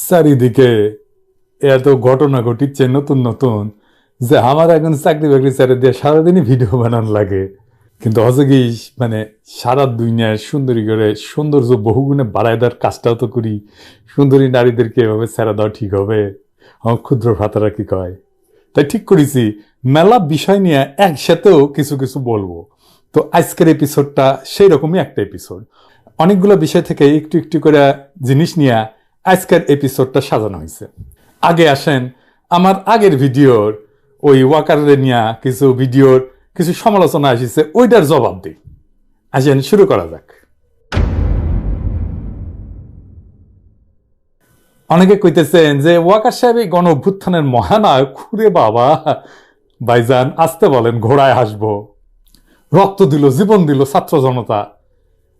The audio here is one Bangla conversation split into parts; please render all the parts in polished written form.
চারিদিকে এত ঘটনা ঘটিচ্ছে নতুন নতুন যে আমার এখন চাকরি বাকরি ছেড়ে দিয়ে সারাদিনই ভিডিও বানানো লাগে। কিন্তু হচ্ছে কি মানে সারা দুনিয়ায় সুন্দরী করে সৌন্দর্য বহুগুণে বাড়ায় দেওয়ার কাজটাও তো করি। সুন্দরী নারীদেরকে এভাবে ছেড়ে দেওয়া ঠিক হবে? আমার ক্ষুদ্র ভ্রাতারা কি কয়। তাই ঠিক করেছি মেলা বিষয় নিয়ে একসাথেও কিছু কিছু বলবো। তো আজকের এপিসোডটা সেই রকমই একটা এপিসোড, অনেকগুলো বিষয় থেকে একটু একটু করে জিনিস নিয়ে আজকের এপিসোডটা সাজানো হয়েছে। আগে আসেন আমার আগের ভিডিওর ওই ওয়াকারের নিয়ে কিছু ভিডিওর কিছু সমালোচনা আসছে, ওইটার জবাব দিই। আসেন শুরু করা যাক। অনেকে কইতেছেন যে ওয়াকার সাহেব এই গণ অভ্যুত্থানের মহানায়ক। খুরে বাবা ভাইজান আসতে বলেন, ঘোড়ায় হাসবো। রক্ত দিল, জীবন দিল ছাত্র জনতা,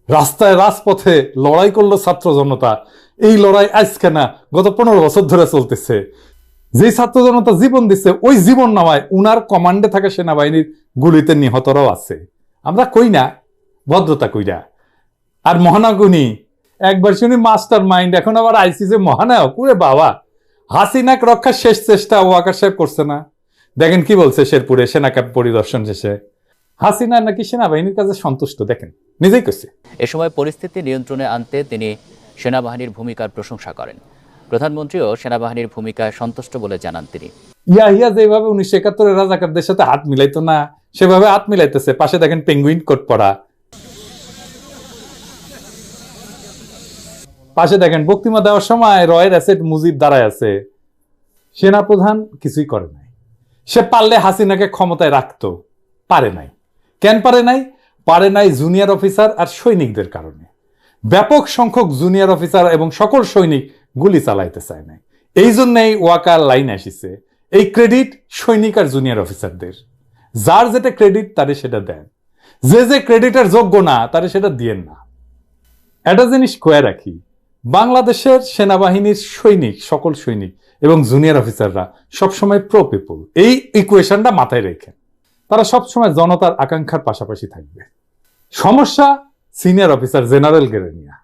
রাস্তায় রাজপথে লড়াই করলো ছাত্র জনতা। এই লড়াই আজকে না, গত 15 বছর ধরে চলতেছে। যে ছাত্র জনতা জীবন দিচ্ছে ওই জীবন নামায় উনার কমান্ডে থাকা সেনাবাহিনীর গুলিতে নিহতরাও আছে। আমরা কই না ভদ্রতা কইরা। আর মহানায়ক উনি একবার শুনি মাস্টার মাইন্ড, এখন আবার আইসি যে মহানায়ক। ওরে বাবা, হাসিনাক রক্ষার শেষ চেষ্টা ওয়াকার সাহেব করছে না? দেখেন কি বলছে শেরপুরে সেনা ক্যাম্প পরিদর্শন শেষে। হাসিনা নাকি সেনাবাহিনীর কাছে সন্তুষ্ট, দেখেন নিজেই করছে। এ সময় পরিস্থিতি নিয়ন্ত্রণে আনতে তিনি সেনাবাহিনীর ভূমিকার প্রশংসা করেন। প্রধানমন্ত্রীও সেনাবাহিনীর ভূমিকায় সন্তুষ্ট বলে জানান তিনি। ইয়া যেভাবে 1971 রাজাকারদের সাথে হাত মিলাইতো না, সেভাবে হাত মিলাইতেছে। পাশে দেখেন পেঙ্গুইন কোট পরা, পাশে দেখেন বক্তৃতা দেওয়ার সময় রয়ের অ্যাসেট মুজিব দাঁড়ায় আছে। সেনাপ্রধান কিছুই করে নাই। সে পারলে হাসিনাকে ক্ষমতায় রাখতো, পারে নাই। কেন পারে নাই? পারে নাই জুনিয়র অফিসার আর সৈনিকদের কারণে। ব্যাপক সংখ্যক জুনিয়র অফিসার এবং সকল সৈনিক গুলি চালাইতে চায় নাই। এই জন্যই ওয়াকার লাইন আসিছে, এই ক্রেডিট সৈনিক আর জুনিয়র অফিসারদের। যার যেটা ক্রেডিট তারে সেটা দেন, যে ক্রেডিটের যোগ্য না তারে সেটা দিয়েন না। একটা জিনিস কয়ে রাখি, বাংলাদেশের সেনাবাহিনীর সৈনিক, সকল সৈনিক এবং জুনিয়র অফিসাররা সবসময় প্রো পিপল। এই ইকুয়েশনটা মাথায় রেখে তারা সবসময় জনতার আকাঙ্ক্ষার পাশাপাশি থাকবে। সমস্যা সিনিয়র অফিসার জেনারেল গেরে নিয়ে।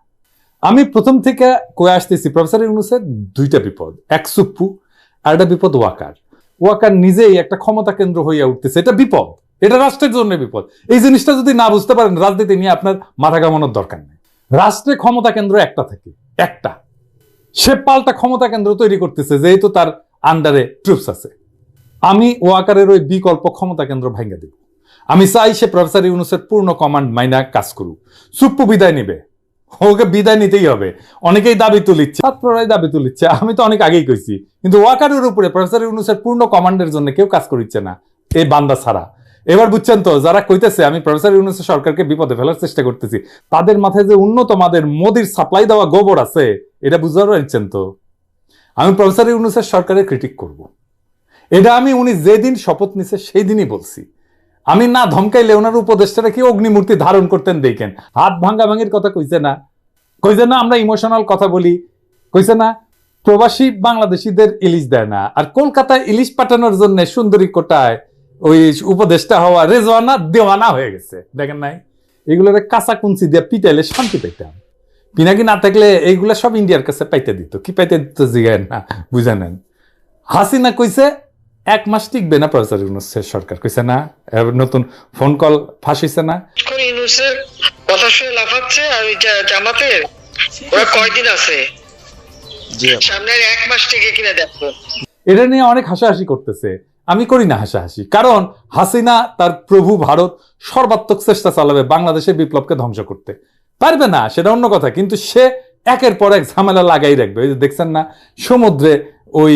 আমি প্রথম থেকে কয়ে আসতেছি প্রফেসর ইউনূসের দুইটা বিপদ, এক সুপ্পু আর একটা বিপদ ওয়াকার। ওয়াকার নিজেই একটা ক্ষমতা কেন্দ্র হইয়া উঠতেছে, এটা বিপদ, এটা রাষ্ট্রের জন্য বিপদ। এই জিনিসটা যদি না বুঝতে পারেন রাজনীতি নিয়ে আপনার মাথা ঘামানোর দরকার নেই। রাষ্ট্রে ক্ষমতা কেন্দ্র একটা থাকে, একটা। সে পাল্টা ক্ষমতা কেন্দ্র তৈরি করতেছে যেহেতু তার আন্ডারে ট্রুপস আছে। আমি ওয়াকারের ওই বিকল্প ক্ষমতা কেন্দ্র ভাঙ্গা দিব। আমি চাই সে প্রফেসর ইউনূসের পূর্ণ কমান্ড মাইনা কাজ করুক। সুপ্পু বিদায় নিবে, ওকে বিদায় নিতেই হবে। অনেকেই দাবি তুলিচ্ছে, ছাত্ররাই দাবি তুলিচ্ছে, আমি তো অনেক আগেই কইছি। কিন্তু ওয়াকারের উপরে প্রফেসর ইউনূসের পূর্ণ কমান্ডের জন্য কেউ কাজ করিচ্ছে না, এই বান্দা ছাড়া। এবার বুঝছেন তো, যারা কইতেছে আমি প্রফেসর ইউনূসের সরকারকে বিপদে ফেলার চেষ্টা করতেছি, তাদের মাথায় যে উন্নত মাদের মোদির সাপ্লাই দেওয়া গোবর আছে, এটা বুঝতে পারছেন তো? আমি প্রফেসর ইউনূসের সরকারের ক্রিটিক করব। এটা আমি উনি যেদিন শপথ নিছে সেই দিনই বলছি। আমি না ধমকাইলে ওনার উপদেষ্টারা কি অগ্নিমূর্তি ধারণ করতেন দেখেন। হাত ভাঙ্গাভাঙ্গির কথা কইছে না, কইছে না আমরা ইমোশনাল কথা বলি, কইছে না প্রবাসী বাংলাদেশিদের ইলিশ দেয় না। আর কলকাতায় ইলিশ পাঠানোর জন্য সুন্দরী কোটায় ওই উপদেষ্টা হওয়া রেজওয়ানা দেওয়ানা হয়ে গেছে, দেখেন নাই? এগুলোর কাঁচা কুঞ্চি দিয়ে পিটাইলে শান্তি পাইতাম। পিনাকি না থাকলে এইগুলা সব ইন্ডিয়ার কাছে পাইতে দিত। কি পাইতে দিত জিগায় না, বুঝে নেন। হাসিনা কইছে 1 মাস টিকবে না প্রফেসর ইউনূসের সরকার, কইছে না? নতুন ফোন কল ফাঁসিছে না, ইউনূসের কথা শুনে লাফাচ্ছে। আর জামাতের ওরা কয়দিন আছে, সামনে 1 মাস টিকে কিনা দেখো। এটা নিয়ে অনেক হাসাহাসি করতেছে। আমি করি না হাসাহাসি, কারণ হাসিনা তার প্রভু ভারত সর্বাত্মক চেষ্টা চালাবে বাংলাদেশের বিপ্লবকে ধ্বংস করতে। পারবে না সেটা অন্য কথা, কিন্তু সে একের পর এক ঝামেলা লাগাই রাখবে। ওই যে দেখছেন না সমুদ্রে ওই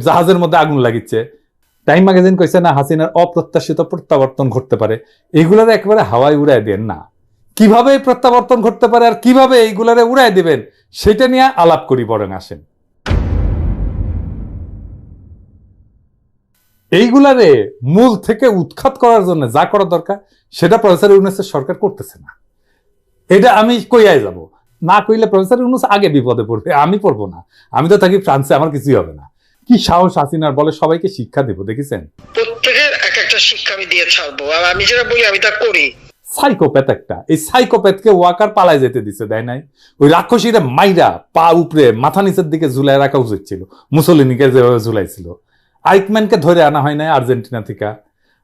জাহাজের মধ্যে আগুন লাগিচ্ছে। টাইম ম্যাগাজিন কইছে না হাসিনার অপ্রত্যাশিত প্রত্যাবর্তন ঘটতে পারে। এইগুলার একেবারে হাওয়ায় উড়াই দেন না। কিভাবে প্রত্যাবর্তন ঘটতে পারে আর কিভাবে এইগুলারে উড়াই দিবেন সেটা নিয়ে আলাপ করি বলেন, আসেন। এইগুলারে মূল থেকে উৎখাত করার জন্য যা করা দরকার সেটা প্রফেসর ইউনূসের সরকার করতেছে না। এটা আমি কইয়াই যাব না, কইলে প্রফেসর ইউনূস আগে বিপদে পড়বে, আমি পড়বো না। আমি তো থাকি ফ্রান্সে, আমার কিছুই হবে না। কি সাহস হাসিনার, বলে সবাইকে শিক্ষা দেব, দেখেছেন? প্রত্যেকের এক একটা শিক্ষা আমি দিয়ে ছাড়বো, আর আমি যেটা বলি আমি তা করি। সাইকোপ্যাথ একটা। এই সাইকোপ্যাথকে ওয়াকার পালায় যেতে দিছে, দেয় নাই? ওই রাক্ষসীরা মাইরা পা উপরে মাথা নিচের দিকে ঝুলাই রাখা উচিত ছিল, মুসলিনীকে যেভাবে ঝুলাইছিল। আইকম্যানকে ধরে আনা হয় নাই আর্জেন্টিনা থেকে?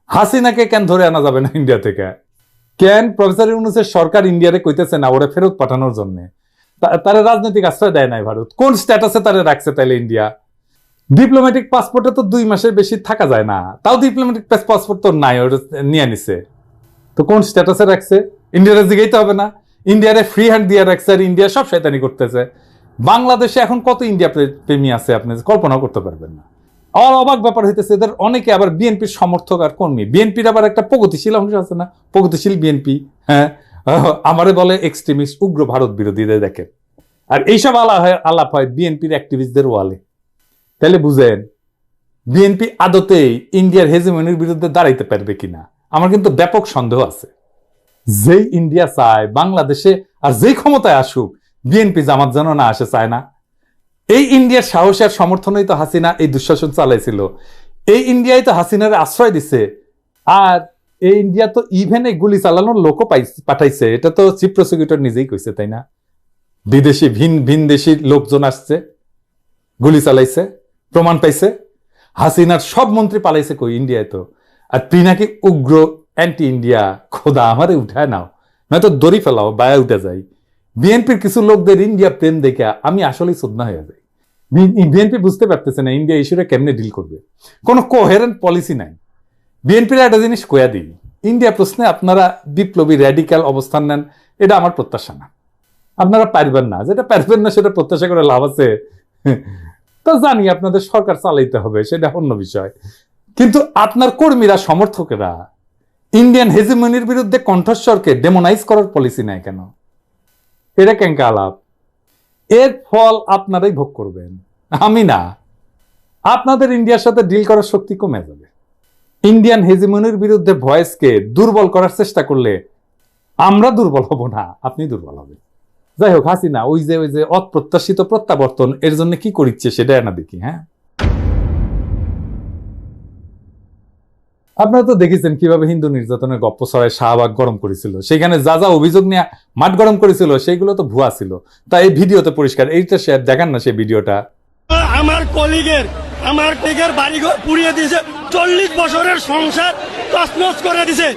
হাসিনাকে কেন ধরে আনা যাবে না ইন্ডিয়া থেকে? কেন প্রফেসর ইউনূসের সরকার ইন্ডিয়ারে কইতেছে না ওরা ফেরত পাঠানোর জন্য? তারা রাজনৈতিক আশ্রয় দেয় নাই ভারত? কোন স্ট্যাটাসে তারা রাখছে তাইলে ইন্ডিয়া? ডিপ্লোম্যাটিক পাসপোর্টে তো 2 মাসের বেশি থাকা যায় না, তাও ডিপ্লোম্যাটিক পাসপোর্ট তো নাই, ওটা নিয়ে নিছে। তো কোন স্ট্যাটাসে রাখছে? ইন্ডিয়ারে জিগাইতে হবে না? ইন্ডিয়ারে ফ্রি হ্যান্ড দিয়ে রাখছে, আর ইন্ডিয়া সব শয়তানি করতেছে। বাংলাদেশে এখন কত ইন্ডিয়া প্রেমী আছে আপনি কল্পনাও করতে পারবেন না। আর অবাক ব্যাপার হইতেছে, এদের অনেকে আবার বিএনপির সমর্থক আর কর্মী। বিএনপির আবার একটা প্রগতিশীল অংশ আছে না, প্রগতিশীল বিএনপি। হ্যাঁ, আমারে বলে এক্সট্রিমিস্ট, উগ্র ভারত বিরোধীদের দেখেন। আর এইসব আলাপ হয় বিএনপির অ্যাক্টিভিস্টদের ওয়ালে। তাহলে বুঝেন বিএনপি আদতেই ইন্ডিয়ার হেজেমনির বিরুদ্ধে দাঁড়াইতে পারবে কিনা আমার কিন্তু ব্যাপক সন্দেহ আছে। যেই ইন্ডিয়া চায় বাংলাদেশে আর যেই ক্ষমতায় আসুক, বিএনপি জামাত যেন না আসে চায় না। এই ইন্ডিয়ার সাহস আর সমর্থনই তো হাসিনা এই দুঃশাসন চালাইছিল। এই ইন্ডিয়ায় তো হাসিনার আশ্রয় দিছে। আর এই ইন্ডিয়া তো ইভেন এই গুলি চালানোর লোকও পাঠাইছে, এটা তো চিফ প্রসিকিউটর নিজেই কইছে, তাই না? বিদেশি ভিন দেশি লোকজন আসছে, গুলি চালাইছে, প্রমাণ পাইছে। হাসিনার সব মন্ত্রী পালাইছে কই? ইন্ডিয়ায় তো। আর তুই নাকি উগ্র অ্যান্টি ইন্ডিয়া। খোদা আমারে উঠায় নাও, নয়তো দড়ি ফেলাও, বায়া উঠে যাই। বিএনপির কিছু লোকদের ইন্ডিয়া প্রেম দেখে আমি আসলেই শ্রদ্ধা হয়ে যাই। বিএনপি বুঝতে পারতেছে না ইন্ডিয়া ইস্যুটা কেমনে ডিল করবে, কোনো কোহেরেন্ট পলিসি নাই। বিএনপির একটা জিনিস কয়া দিই, ইন্ডিয়া প্রশ্নে আপনারা বিপ্লবী র্যাডিক্যাল অবস্থান নেন, এটা আমার প্রত্যাশা না। আপনারা পারবেন না, যেটা পারবেন না সেটা প্রত্যাশা করে লাভ আছে? তো জানি আপনাদের সরকার চালাইতে হবে, সেটা অন্য বিষয়। কিন্তু আপনার কর্মীরা, সমর্থকেরা ইন্ডিয়ান হেজিমনির বিরুদ্ধে কণ্ঠস্বরকে ডেমোনাইজ করার পলিসি নেয় কেন? এটা কেঙ্কা আলাপ? এর ফল আপনারাই ভোগ করবেন, আমি না। আপনাদের ইন্ডিয়ার সাথে ডিল করার শক্তি কমে যাবে। ইন্ডিয়ান হেজিমনির বিরুদ্ধে ভয়েসকে দুর্বল করার চেষ্টা করলে আমরা দুর্বল হব না, আপনি দুর্বল হবেন। যাই হোক, হাসিনা ওই যে অপ্রত্যাশিত প্রত্যাবর্তন, এর জন্য কি করিচ্ছে সেটা না দেখি। হ্যাঁ, আপনারা তো দেখেছেন কিভাবে হিন্দু নির্যাতনের গপ্প ছড়ায় শাহবাগ গরম করেছিল। সেখানে যা যা অভিযোগ নিয়ে মাঠ গরম করেছিল সেগুলো তো ভুয়া ছিল। তাই এই ভিডিওতে পরিষ্কার। এইটা শেয়ার দেখান না সেই ভিডিওটা। আমার কলিগের বাড়িঘর পুড়িয়ে দিয়েছে, 40 বছরের সংসার তছনছ করে দিছে।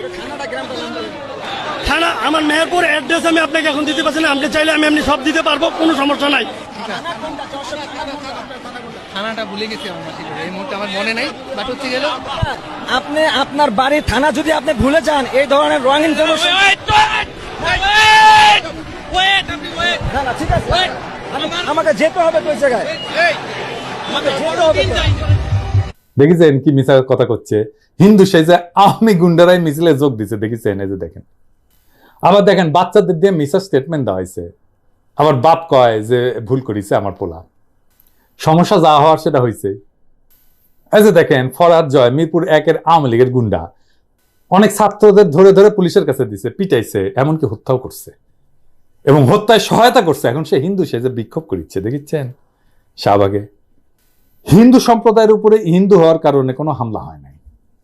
থানা আমার মেহেরপুর অ্যাড্রেস আমি আপনাকে এখন দিতে পারছি না, আপনি চাইলে আমি এমনি সব দিতে পারবো, কোনো সমস্যা নাই। থানাটা ভুলে গেছি আমার মাসি, এই মুহূর্তে আমার মনে নাই, বাট হচ্ছে গেল আপনি আপনার বাড়ির থানা যদি আপনি ভুলে যান, এই ধরনের রং ইনফরমেশন। ঠিক আছে, আমাকে যেতে হবে তো ওই জায়গায়, আমাকে যেতে হবে তো। দেখেছেন কি মিছা কথা করছে? হিন্দু সেজে আওয়ামী গুন্ডারাই মিছিলে যোগ দিচ্ছে, দেখেছেন? এই যে দেখেন। আবার দেখেন বাচ্চাদের দিয়ে মিছা স্টেটমেন্ট দেওয়া হয়েছে। আবার বাপ কয় যে ভুল করেছে আমার পোলা। সমস্যা যা হওয়ার সেটা হয়েছে। এই যে দেখেন ফরহাদ জয়, মিরপুর 1-এর আওয়ামী লীগের গুন্ডা, অনেক ছাত্রদের ধরে ধরে পুলিশের কাছে দিছে, পিটাইছে, এমনকি হত্যাও করছে এবং হত্যায় সহায়তা করছে। এখন সে হিন্দু সেজে বিক্ষোভ করিচ্ছে, দেখেছেন? শাহবাগে হিন্দু সম্প্রদায়ের উপরে হিন্দু হওয়ার কারণে কোনো হামলা হয় নাই,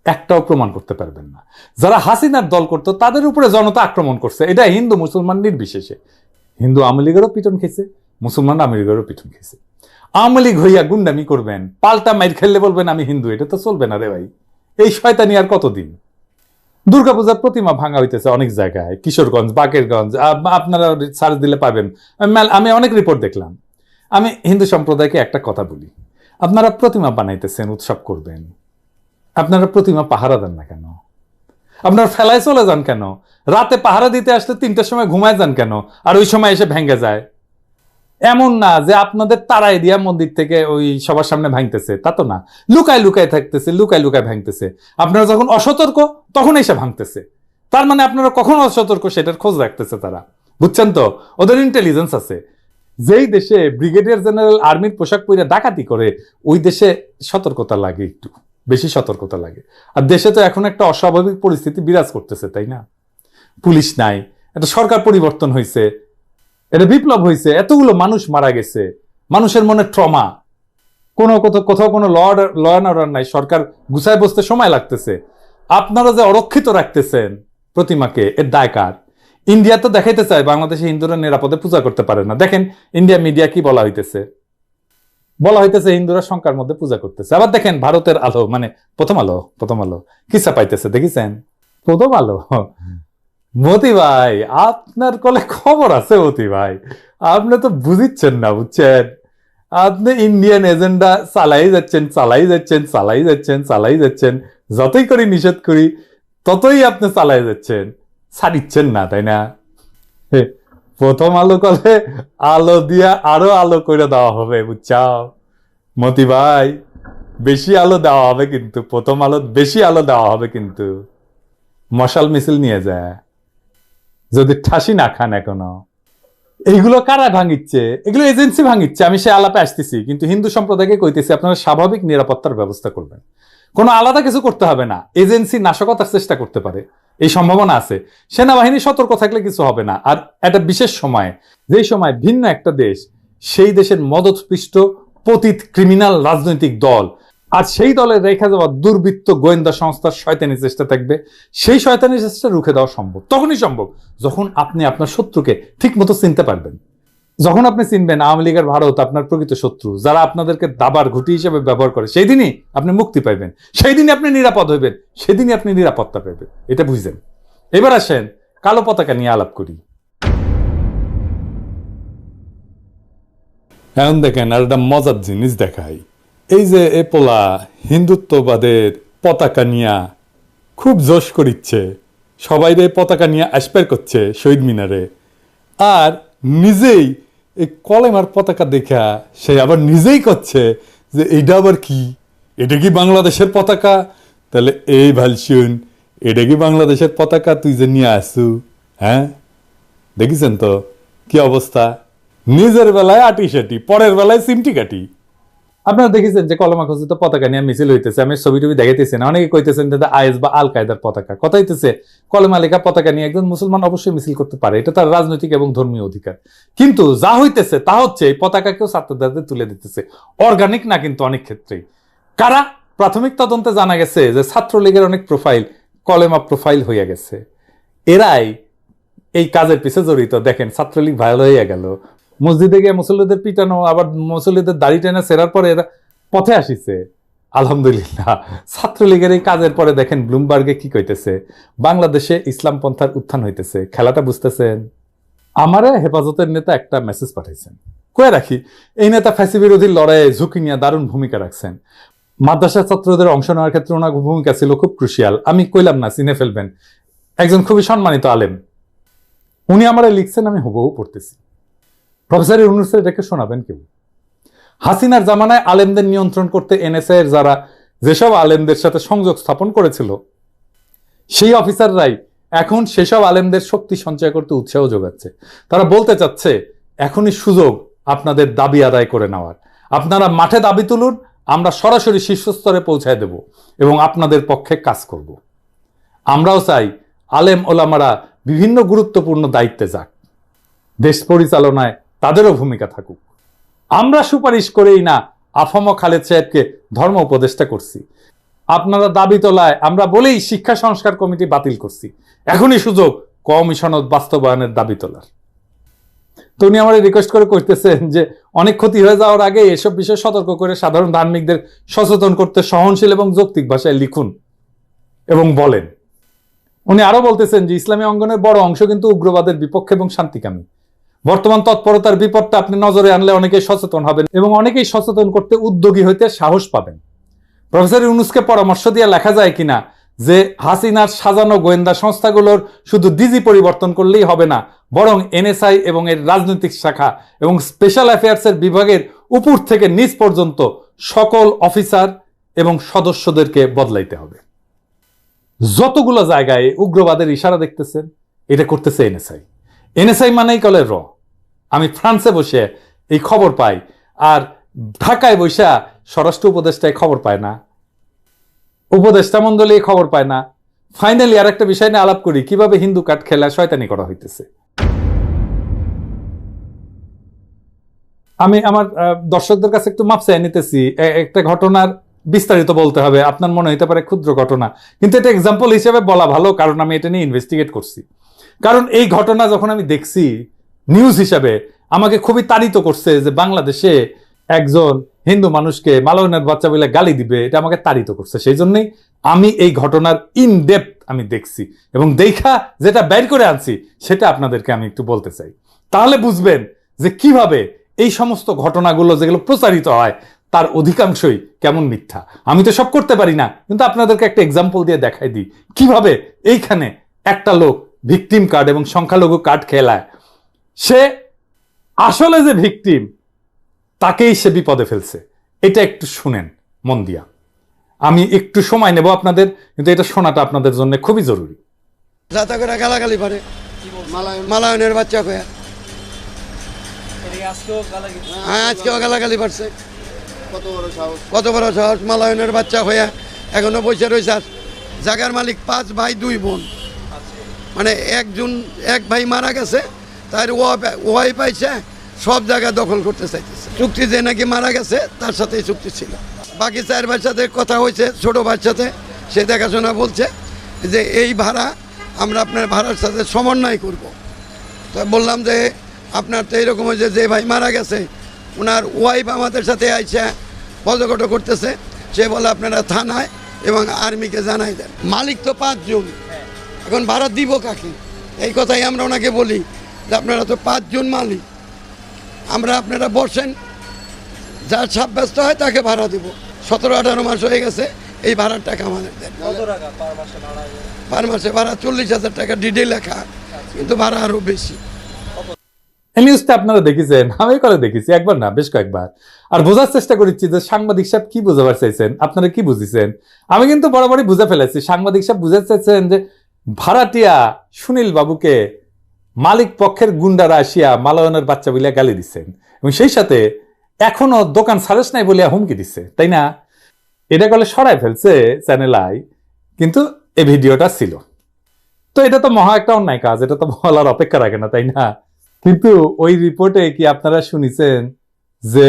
একটাও প্রমাণ করতে পারবেন না। যারা হাসিনার দল করতো তাদের উপরে জনতা আক্রমণ করছে, এটা হিন্দু মুসলমান নির্বিশেষে। হিন্দু আওয়ামী লীগেরও পিটন খেয়েছে, মুসলমান আওয়ামী লীগেরও পিটন খেয়েছে। আওয়ামী লীগ হইয়া গুন্ডামি করবেন, পাল্টা মাইর খেললে বলবেন আমি হিন্দু, এটা তো চলবে না রে ভাই। এই শয়তানি আর কতদিন? দুর্গাপূজার প্রতিমা ভাঙা হইতেছে অনেক জায়গায়, কিশোরগঞ্জ, বাকেরগঞ্জ, আপনারা সার্চ দিলে পাবেন। আমি অনেক রিপোর্ট দেখলাম। আমি হিন্দু সম্প্রদায়কে একটা কথা বলি, আপনারা প্রতিমা বানাইতেছেন, উৎসব করবেন, আপনারা প্রতিমা পাহারা দেন না কেন? আপনারা ফেলায় চলে যান কেন? রাতে পাহারা দিতে আসলে 3টার সময় ঘুমায় যান কেন? আর ওই সময় এসে ভেঙে যায়। এমন না যে আপনাদের তারাই দিয়া মন্দির থেকে ওই সবার সামনে ভাঙতেছে, তা তো না। লুকায় লুকায় থাকতেছে, লুকায় লুকায় ভাঙতেছে। আপনারা যখন অসতর্ক তখন এসে ভাঙতেছে। তার মানে আপনারা কখন অসতর্ক সেটার খোঁজ রাখতেছে তারা, বুঝছেন তো? ওদের ইন্টেলিজেন্স আছে। যেই দেশে ব্রিগেডিয়ার জেনারেল আর্মির পোশাক পরে ডাকাতি করে, ওই দেশে সতর্কতা লাগে, একটু বেশি সতর্কতা লাগে। আর দেশে তো এখন একটা অস্বাভাবিক পরিস্থিতি বিরাজ করতেছে, তাই না? পুলিশ নাই, একটা সরকার পরিবর্তন হয়েছে, এটা বিপ্লব হয়েছে, এতগুলো মানুষ মারা গেছে, মানুষের মনে ট্রমা, কোথাও কোনো ল অ্যান্ড অর্ডার নাই, সরকার গুছায় বসতে সময় লাগতেছে। আপনারা যে অরক্ষিত রাখতেছেন, প্রতিমাকে, এর দায় কার? ইন্ডিয়া তো দেখাইতে চায় বাংলাদেশে হিন্দুরা নিরাপদে পূজা করতে পারে না। দেখেন ইন্ডিয়া মিডিয়া কি বলা হইতেছে, হিন্দুরা শঙ্কার মধ্যে পূজা করতেছে। আবার দেখেন ভারতের আলো, মানে প্রথম আলো কি চাপাইতেছে দেখেছেন? প্রথম আলো, মতি ভাই আপনার কলে খবর আছে। মতি ভাই আপনি তো বুঝিচ্ছেন না, বুঝছেন? আপনি ইন্ডিয়ান এজেন্ডা চালাই যাচ্ছেন, যতই করি নিষেধ করি ততই আপনি চালাই যাচ্ছেন, ছাড়িচ্ছেন না, তাই না? প্রথম আলো কলে আলো দিয়া আরো আলো করে দেওয়া হবে, বুঝছাও মতি ভাই? বেশি আলো দেওয়া হবে কিন্তু, প্রথম আলো বেশি আলো দেওয়া হবে কিন্তু। মশাল মিছিল নিয়ে যায়, যদি ঠাসি না খান এখনো। এইগুলো কারা ভাঙিচ্ছে? এগুলো এজেন্সি ভাঙিচ্ছে। আমি সে আলাপে আসতেছি, কিন্তু হিন্দু সম্প্রদায়কে কইতেছি আপনারা স্বাভাবিক নিরাপত্তার ব্যবস্থা করবেন, কোনো আলাদা কিছু করতে হবে না। এজেন্সি নাশকতার চেষ্টা করতে পারে, এই সম্ভাবনা আছে। সেনাবাহিনী সতর্ক থাকলে কিছু হবে না। আর একটা বিশেষ সময়ে, যেই সময় ভিন্ন একটা দেশ, সেই দেশের মদতপৃষ্ট পতিত ক্রিমিনাল রাজনৈতিক দল আর সেই দলের রেখা যাওয়া দুর্বৃত্ত গোয়েন্দা সংস্থার শয়তানি চেষ্টা থাকবে, সেই শয়তানি চেষ্টা রুখে দেওয়া সম্ভব। তখনই সম্ভব যখন আপনি আপনার শত্রুকে ঠিক মতো চিনতে পারবেন। যখন আপনি চিনবেন আওয়ামী লীগের ভারত আপনার প্রকৃত শত্রু, যারা আপনাদেরকে দাবার ঘুঁটি হিসেবে ব্যবহার করে, সেই দিনই আপনি মুক্তি পাইবেন, সেই দিনই আপনি নিরাপদ হইবেন, সেদিনই আপনি নিরাপত্তা পাইবেন। এটা বুঝছেন? এবার আসেন কালো পতাকা নিয়ে আলাপ করি। এখন দেখেন আর একটা মজার জিনিস দেখাই। এই যে এপোলা হিন্দুত্ববাদের পতাকা নিয়ে খুব জোশ করিচ্ছে, সবাই রে পতাকা নিয়ে অ্যাসপায়ার করছে শহীদ মিনারে, আর নিজেই এই কলেমার পতাকা দেখা সে আবার নিজেই করছে যে এটা আবার কি, এটা কি বাংলাদেশের পতাকা? তাহলে এই ভালসুন, এটা কি বাংলাদেশের পতাকা তুই যে নিয়ে আসু? হ্যাঁ, দেখেছেন তো কি অবস্থা? নিজের বেলায় আটি সাটি, পরের বেলায় সিমটি কাটি। আপনারা দেখেছেন যে কলমা খচিত পতাকা নিয়ে মিছিল হইতেছে, আমি ছবি টবি দেখাইতেছি না। অনেকে কইতেছেন যে আইএস বা আল কায়দার পতাকা। কথা হইতেছে কলমা লেখা পতাকা নিয়ে একজন মুসলমান অবশ্যই মিছিল করতে পারে, এটা তার রাজনৈতিক এবং ধর্মীয় অধিকার। কিন্তু যা হইতেছে তা হচ্ছে এই পতাকাকেও ছাত্রদের তুলে দিতেছে, অর্গানিক না কিন্তু অনেক ক্ষেত্রেই। কারা? প্রাথমিক তদন্তে জানা গেছে যে ছাত্রলীগের অনেক প্রোফাইল কলেমা প্রোফাইল হইয়া গেছে, এরাই এই কাজের পিছে জড়িত। দেখেন ছাত্রলীগ ভাইরাল হইয়া গেল, মসজিদে গিয়ে মুসল্লিদের পিটানো, আবার মুসল্লিদের দাড়ি টেনে সেরার পরে এরা পথে আসিছে। আলহামদুলিল্লাহ ছাত্রলীগের এই কাজের পরে দেখেন ব্লুমবার্গে কি কইতেছে, বাংলাদেশে ইসলাম পন্থার উত্থান হইতেছে। খেলাটা বুঝতেছেন? আমারে হেফাজতের নেতা একটা মেসেজ পাঠাইছেন, কয়ে রাখি এই নেতা ফ্যাসি বিরোধী লড়াইয়ে ঝুঁকি নিয়ে দারুণ ভূমিকা রাখছেন। মাদ্রাসা ছাত্রদের অংশ নেওয়ার ক্ষেত্রে ওনার ভূমিকা ছিল খুব ক্রুশিয়াল। আমি কইলাম না, চিনে ফেলবেন, একজন খুবই সম্মানিত আলেম। উনি আমারে লিখছেন, আমি হুবহু পড়তেছি। প্রফেসর ইউনূসের এটাকে শোনাবেন কেউ? হাসিনার জামানায় আলেমদের নিয়ন্ত্রণ করতে এনএসআই এর যারা যেসব আলেমদের সাথে সংযোগ স্থাপন করেছিল, সেই অফিসাররাই এখন সেসব আলেমদের শক্তি সঞ্চয় করতে উৎসাহ যোগাচ্ছে। তারা বলতে চাচ্ছে এখনই সুযোগ আপনাদের দাবি আদায় করে নেওয়ার। আপনারা মাঠে দাবি তুলুন, আমরা সরাসরি শীর্ষস্তরে পৌঁছায় দেব এবং আপনাদের পক্ষে কাজ করব। আমরাও চাই আলেম ওলামারা বিভিন্ন গুরুত্বপূর্ণ দায়িত্বে যাক, দেশ পরিচালনায় তাদেরও ভূমিকা থাকুক। আমরা সুপারিশ করেই না আফম খালেদ সাহেবকে ধর্ম উপদেষ্টা করছি, আপনারা দাবি তোলায় আমরা বলেই শিক্ষা সংস্কার কমিটি বাতিল করছি। এখনই সুযোগ কমিশন বাস্তবায়নের দাবি তোলার। তো উনি আমার রিকোয়েস্ট করে কইতেছেন যে অনেক ক্ষতি হয়ে যাওয়ার আগে এসব বিষয়ে সতর্ক করে সাধারণ ধার্মিকদের সচেতন করতে সহনশীল এবং যৌক্তিক ভাষায় লিখুন এবং বলেন। উনি আরো বলতেছেন যে ইসলামী অঙ্গনের বড় অংশ কিন্তু উগ্রবাদের বিপক্ষে এবং শান্তিকামী। বর্তমান তৎপরতার বিপদটা আপনি নজরে আনলে অনেকেই সচেতন হবেন এবং অনেকেই সচেতন করতে উদ্যোগী হইতে সাহস পাবেন। প্রফেসর ইউনূসকে পরামর্শ দিয়ে লেখা যায় কিনা যে হাসিনার সাজানো গোয়েন্দা সংস্থাগুলোর শুধু ডিজি পরিবর্তন করলেই হবে না, বরং এনএসআই এবং এর রাজনৈতিক শাখা এবং স্পেশাল অ্যাফেয়ার্সের বিভাগের উপর থেকে নিচ পর্যন্ত সকল অফিসার এবং সদস্যদেরকে বদলাইতে হবে। যতগুলো জায়গায় উগ্রবাদের ইশারা দেখতেছেন, এটা করতেছে এনএসআই। এনএসআই মানেই কলে র। আমি ফ্রান্সে বসে এই খবর পাই, আর ঢাকায় বসে স্বরাষ্ট্র উপদেষ্টায় খবর পায় না, উপদেষ্টা মন্ডলী খবর পায় না। ফাইনালি আর একটা বিষয় নিয়ে আলাপ করি, কিভাবে হিন্দু কাঠ খেলা শয়তানি করা হইতেছে। আমি আমার দর্শকদের কাছে একটু মাপ চাই নিতেছি। একটা ঘটনার বিস্তারিত বলতে হবে, আপনার মনে হতে পারে ক্ষুদ্র ঘটনা, কিন্তু এটা এক্সাম্পল হিসেবে বলা ভালো, কারণ আমি এটা নিয়ে ইনভেস্টিগেট করছি। কারণ এই ঘটনা যখন আমি দেখছি নিউজ হিসাবে, আমাকে খুবই তাড়িত করছে যে বাংলাদেশে একজন হিন্দু মানুষকে মালাউনের বাচ্চা বলে গালি দিবে, এটা আমাকে তাড়িত করছে। সেই জন্যই আমি এই ঘটনার ইন ডেপথ আমি দেখছি, এবং দেখা যেটা বের করে আনছি সেটা আপনাদেরকে আমি একটু বলতে চাই। তাহলে বুঝবেন যে কিভাবে এই সমস্ত ঘটনাগুলো যেগুলো প্রচারিত হয় তার অধিকাংশই কেমন মিথ্যা। আমি তো সব করতে পারি না, কিন্তু আপনাদেরকে একটা এক্সাম্পল দিয়ে দেখাই দিই কিভাবে এইখানে একটা লোক ভিকটিম কার্ড এবং সংখ্যালঘু কার্ড খেলায়, সে আসলে যে ভিকটিম তাকেই সে বিপদে ফেলছে। এটা একটু শুনেন মন দিয়া। আমি একটু সময় নেব আপনাদের, কিন্তু এটা শোনাটা আপনাদের জন্য খুবই জরুরি। যাতা করে গালাগালি পারে মালায়নের বাচ্চা কয়া, হ্যাঁ আজকেও গালাগালি পারছে। কত বড় সাহস, মালায়নের বাচ্চা হইয়া এখনো বসে রয়েছে। জায়গার মালিক 5 ভাই 2 বোন, মানে এক ভাই মারা গেছে, তার ওয়াই পাইছে, সব জায়গা দখল করতে চাইতেছে। চুক্তি যে নাকি মারা গেছে তার সাথেই চুক্তি ছিল। বাকি 4 ভাইয়ের সাথে কথা হয়েছে, ছোট ভাইয়ের সাথে, সে দেখাশোনা বলছে যে এই ভাড়া আমরা আপনার ভাড়ার সাথে সমন্বয় করব। তো বললাম যে আপনার তো এইরকম হয়েছে, যে ভাই মারা গেছে ওনার ওয়াইফ আমাদের সাথে আইসা পদকট করতেছে, সে বলে আপনারা থানায় এবং আর্মিকে জানাই দেন। মালিক তো 5 জন, এখন ভাড়া দিব কাকে? এই কথাই আমরা ওনাকে বলি যে আপনারা তো 5 জন মালিক, আপনারা বসেন, যার সাব্যস্ত হয় তাকে ভাড়া দিব। 17-18 মাস হয়ে গেছে, এই ভাড়ার টাকা আমাদের দেন। পার মাসে ভাড়া 40,000 টাকা ডিডে লেখা, কিন্তু ভাড়া আরো বেশি। এই নিউজটা আপনারা দেখেছেন, আমি করে দেখেছি, একবার না বেশ কয়েকবার। আর বোঝার চেষ্টা করেছি যে সাংবাদিক সাহেব কি বোঝাবার চাইছেন, আপনারা কি বুঝেছেন। আমি কিন্তু বরাবরই বুঝে ফেলেছি, সাংবাদিক সাহেব বুঝাতে চাইছেন যে ভাড়াটিয়া সুনীল বাবুকে মালিক পক্ষের গুন্ডারা আসিয়া মালায়নের বাচ্চা বলিয়া গালি দিচ্ছেন, এবং সেই সাথে এখনো দোকান সারেস নাই বলিয়া হুমকি দিচ্ছে, তাই না? এটা করলে সরাই ফেলছে চ্যানেল আই, কিন্তু এই ভিডিওটা ছিল। তো এটা তো মহা একটা অন্যায় কাজ, এটা তো বলার অপেক্ষা রাখে না, তাই না? কিন্তু ওই রিপোর্টে কি আপনারা শুনেছেন যে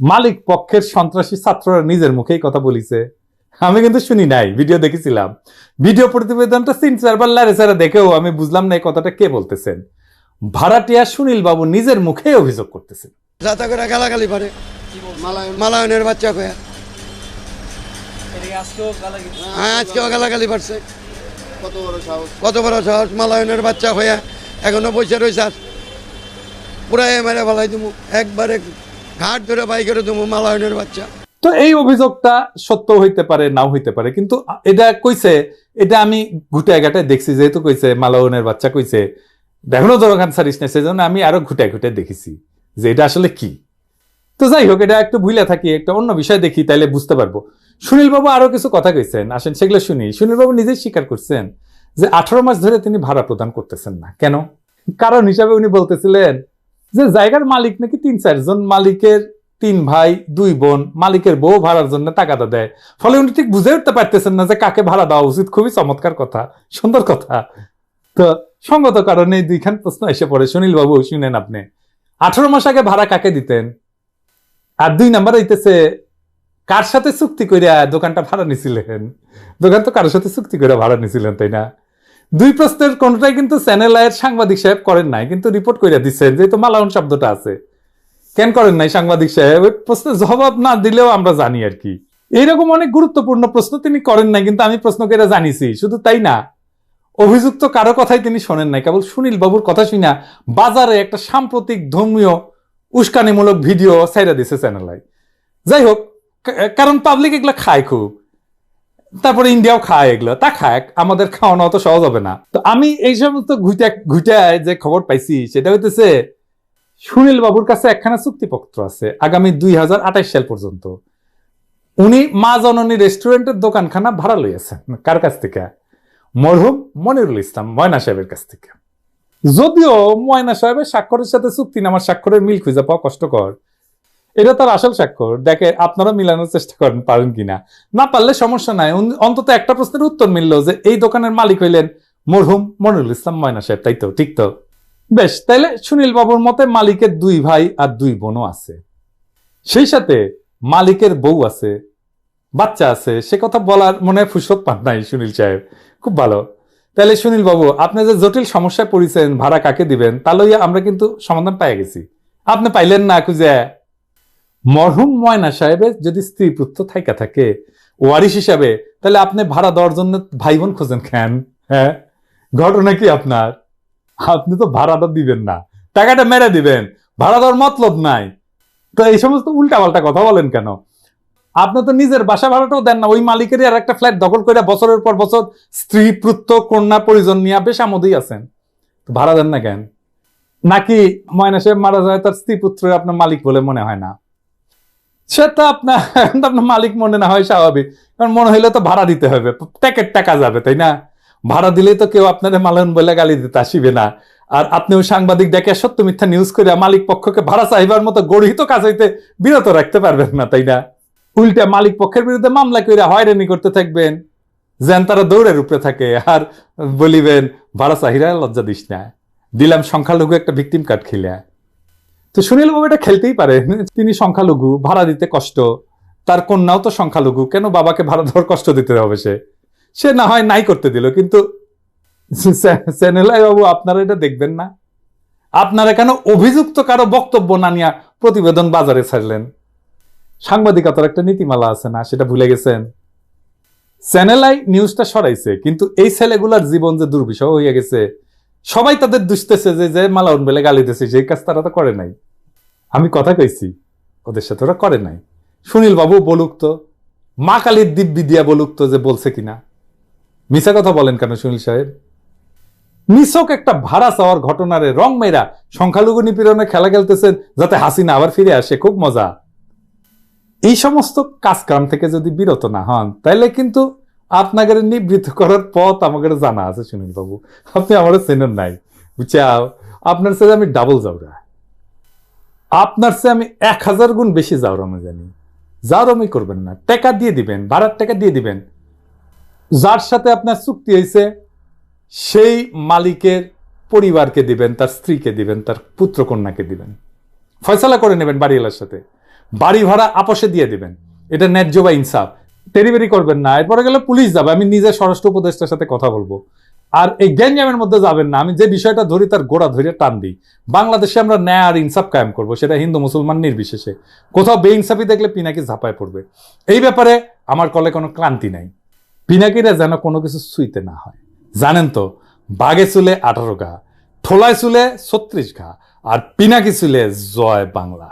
মালিক পক্ষের সন্ত্রাসী ছাত্ররা নিজের মুখেই কথা বলিছে? আমি কিন্তু শুনি নাই, ভিডিও দেখেছিলাম। ভিডিও প্রতিবেদনটা সিনচারবার লারেসারা দেখেও আমি বুঝলাম না এই কথাটা কে বলতেছেন। ভাড়াটিয়া সুনীল বাবু নিজের মুখেই অভিযোগ করতেছেন। যাতা করে গালাগালি পারে মালায়নের বাচ্চা কয়া, হ্যাঁ আজকেও গালাগালি পারছে। কত বড় সাহস, মালায়নের বাচ্চা হইয়া এখনো বসে রয়েছে। পুরাই মেরে ফেলাই দেবো, একবারে ঘাট ধরে বাইকের দেবো মালায়নের বাচ্চা। তো এই অভিযোগটা সত্য হইতে পারে, নাও হইতে পারে, কিন্তু এটা কইছে, এটা আমি ঘুটায় ঘাটায় দেখছি, যেহেতু কইছে মালায়নের বাচ্চা কইছে, এখনো দরকার ছাড়িস না, সেজন্য আমি আরো ঘুটায় ঘুটায় দেখেছি যে এটা আসলে কি। তো যাই হোক, এটা একটু ভুলে থাকি, একটা অন্য বিষয় দেখি, তাইলে বুঝতে পারবো। সুনীল বাবু আরো কিছু কথা কইছেন, আসেন সেগুলো শুনি। সুনীল বাবু নিজেই স্বীকার করছেন যে 18 মাস ধরে তিনি ভাড়া প্রদান করতেছেন না। কেন? কারণ হিসাবে উনি বলতেছিলেন যে জায়গার মালিক নাকি 3-4 জন, মালিকের 3 ভাই 2 বোন, মালিকের বউ ভাড়ার জন্য টাকাটা দেয়, ফলে উনি ঠিক বুঝে উঠতে পারতেছেন না যে কাকে ভাড়া দেওয়া উচিত। খুবই চমৎকার কথা, সুন্দর কথা। তো সঙ্গত কারণে 2খান প্রশ্ন এসে পড়ে। সুনীল বাবু শুনেন, আপনি 18 মাস আগে ভাড়া কাকে দিতেন? আর 2 নাম্বার হইতেছে, কার সাথে চুক্তি করিয়া দোকানটা ভাড়া নিছিলেন? দোকান তো কারোর সাথে চুক্তি করে ভাড়া নিছিলেন, তাই না? 2 প্রশ্নের কোনটাই কিন্তু চ্যানেল আয়ের সাংবাদিক সাহেব করেন নাই, কিন্তু রিপোর্ট করিয়া দিচ্ছেন, যেহেতু মালায়ন শব্দটা আছে। কেন করেন নাই সাংবাদিক সাহেব? ওই প্রশ্নের জবাব না দিলেও আমরা জানি আর কি। এইরকম অনেক গুরুত্বপূর্ণ প্রশ্ন তিনি করেন নাই, কিন্তু আমি প্রশ্ন করে জানিছি। শুধু তাই না, অভিযুক্ত কারো কথাই তিনি শোনেন নাই, কেবল সুনীল বাবুর কথা শুনা বাজারে একটা সাম্প্রতিক ধর্মীয় উস্কানিমূলক ভিডিও ছাইরা দিছে চ্যানেলায়। যাই হোক, কারণ পাবলিক এগুলো খায় খুব, তারপরে ইন্ডিয়াও খায় এগুলো, তা খায়, আমাদের খাওয়ানো অত সহজ হবে না। তো আমি এই সমস্ত ঘুটায় যে খবর পাইছি সেটা হইতেছে, সুনীল বাবুর কাছে একখানা চুক্তিপত্র আছে আগামী 2028 সাল পর্যন্ত। উনি মা জননী রেস্টুরেন্টের দোকানখানা ভাড়া লইয়াছেন। কার কাছ থেকে? মরহুম মনিরুল ইসলাম ময়না সাহেবের কাছ থেকে। যদিও ময়না সাহেবের স্বাক্ষরের সাথে চুক্তিনামার স্বাক্ষরের মিল খুঁজে পাওয়া কষ্টকর, এটা তার আসল স্বাক্ষর। দেখে আপনারা মিলানোর চেষ্টা করেন, পারেন কিনা। না পারলে সমস্যা নাই, অন্তত একটা প্রশ্নের উত্তর মিললো যে এই দোকানের মালিক হইলেন মরহুম মনিরুল ইসলাম ময়না সাহেব, তাই তো? ঠিক তো? বেশ, তাইলে সুনীল বাবুর মতে মালিকের 2 ভাই আর 2 বোনও আছে, সেই সাথে মালিকের বউ আছে, বাচ্চা আছে, সে কথা বলার মনে হয় ফুরসত পান নাই সুনীল সাহেব। খুব ভালো। তাহলে সুনীল বাবু, আপনি যে জটিল সমস্যায় পড়েছেন ভাড়া কাকে দিবেন, তা লইয়া আমরা কিন্তু সমাধান পাই গেছি। আপনি পাইলেন না খুঁজে। মরহুম ময়না সাহেবের যদি স্ত্রী পুত্র থাইকা থাকে ওয়ারিশ হিসাবে, তাহলে আপনি ভাড়া দেওয়ার জন্য ভাই বোন খোঁজেন কেন? হ্যাঁ, ঘটনা কি আপনার? আপনি তো ভাড়াটা দিবেন না, টাকাটা মেরে দিবেন, ভাড়া দেওয়ার মতলব নাই। তো এই সমস্ত উল্টা পাল্টা কথা বলেন কেন? আপনি তো নিজের বাসা ভাড়াটাও দেন না, ওই মালিকেরই আর একটা ফ্ল্যাট দখল করে বছরের পর বছর স্ত্রী পুত্র কন্যা পরিজন নিয়ে বেশ আমোদেই আছেন, তো ভাড়া দেন না কেন? নাকি ময়না সাহেব মারা যায় তার স্ত্রী পুত্র আপনার মালিক বলে মনে হয় না? সেটা আপনার মালিক মনে না হয় স্বাভাবিক, কারণ মনে হইলে তো ভাড়া দিতে হবে, প্যাকেট টাকা যাবে, তাই না? ভাড়া দিলেই তো কেউ আপনার মালন বলে গালি দিতে আসিবে না। আর আপনিও সাংবাদিক ডেকে সত্য মিথ্যা নিউজ করে মালিক পক্ষকে ভাড়া চাইবার মতো গড়িত কাজ হইতে বিরত রাখতে পারবেন না, তাই না? উল্টা মালিক পক্ষের বিরুদ্ধে মামলা করে হয়রানি করতে থাকবেন, যেন তারা দৌড়ের উপরে থাকে, আর বলিবেন ভাড়া চাহিরা লজ্জা দিস না, দিলাম সংখ্যালঘু একটা ভিকটিম কার্ড খেলে। তো সুনীল বাবু এটা খেলতেই পারে, তিনি সংখ্যালঘু, ভাড়া দিতে কষ্ট, তার কন্যাও তো সংখ্যালঘু, কেন বাবাকে ভাড়া দেওয়ার কষ্ট দিতে হবে? সে না হয় নাই করতে দিল, কিন্তু সেনেলাই বাবু আপনারা এটা দেখবেন না? আপনারা কেন অভিযুক্ত কারো বক্তব্য না নিয়ে প্রতিবেদন বাজারে ছাড়লেন? সাংবাদিকতার একটা নীতিমালা আছে না, সেটা ভুলে গেছেন? চ্যানেলাই নিউজটা সরাইছে, কিন্তু এই ছেলেগুলার জীবন যে দুর্বিষহ হয়ে গেছে, সবাই তাদের দুষতেছে যে মালাউন বেলে গালি দিতেছে, সেই কাজ তারা তো করে নাই। আমি কথা কইছি, ওদের সাথে ওরা করে নাই। সুনীল বাবু বলুক তো, মা কালীর দিব্যি দিয়া বলুক তো যে বলছে কিনা। মিছা কথা বলেন কেন সুনীল সাহেব? নিছক একটা ভাড়া চাওয়ার ঘটনারে রং মেয়েরা সংখ্যালঘু নিপীড়নে খেলা খেলতেছেন যাতে হাসিনা আবার ফিরে আসে, খুব মজা। এই সমস্ত কাজকাম থেকে যদি বিরত না হন, তাইলে কিন্তু আপনাদের নিবৃত্ত করার পথ আমাদের জানা আছে সুনীল বাবু। আপনি আমার চেনেন নাই, বুঝছাও? আপনার চেয়ে আমি ডাবল যাওরা, আপনার চেয়ে আমি 1000 গুণ বেশি যাওরামি জানি। যাওরামি করবেন না, টাকা দিয়ে দিবেন, ভাড়ার টাকা দিয়ে দিবেন। যার সাথে আপনার চুক্তি হয়েছে সেই মালিকের পরিবারকে দিবেন, তার স্ত্রীকে দিবেন, তার পুত্র কন্যাকে দিবেন, ফয়সালা করে নেবেন বাড়িওয়ালার সাথে, বাড়ি ভাড়া আপসে দিয়ে দিবেন। এটা ন্যায্য বা ইনসাফ। তেরিবেরি করবেন না, এরপরে গেলে পুলিশ যাবে, আমি নিজে স্বরাষ্ট্র উপদেষ্টার সাথে কথা বলবো। আর এই গ্যাঞ্জামের মধ্যে যাবেন না, আমি যে বিষয়টা ধরি তার গোড়া ধরে টান দিই। বাংলাদেশে আমরা ন্যায় আর ইনসাফ কায়েম করবো, সেটা হিন্দু মুসলমান নির্বিশেষে। কোথাও বেইনসাফি দেখলে পিনাকি ঝাঁপায় পড়বে। এই ব্যাপারে আমার কলে কোনো ক্লান্তি নাই। পিনাকিরা যেন কোনো কিছু ছুঁইতে না হয়। জানেন তো, বাঘে চুলে 18 ঘা, ঠোলায় চুলে 36 ঘা, আর পিনাকি চুলে জয় বাংলা।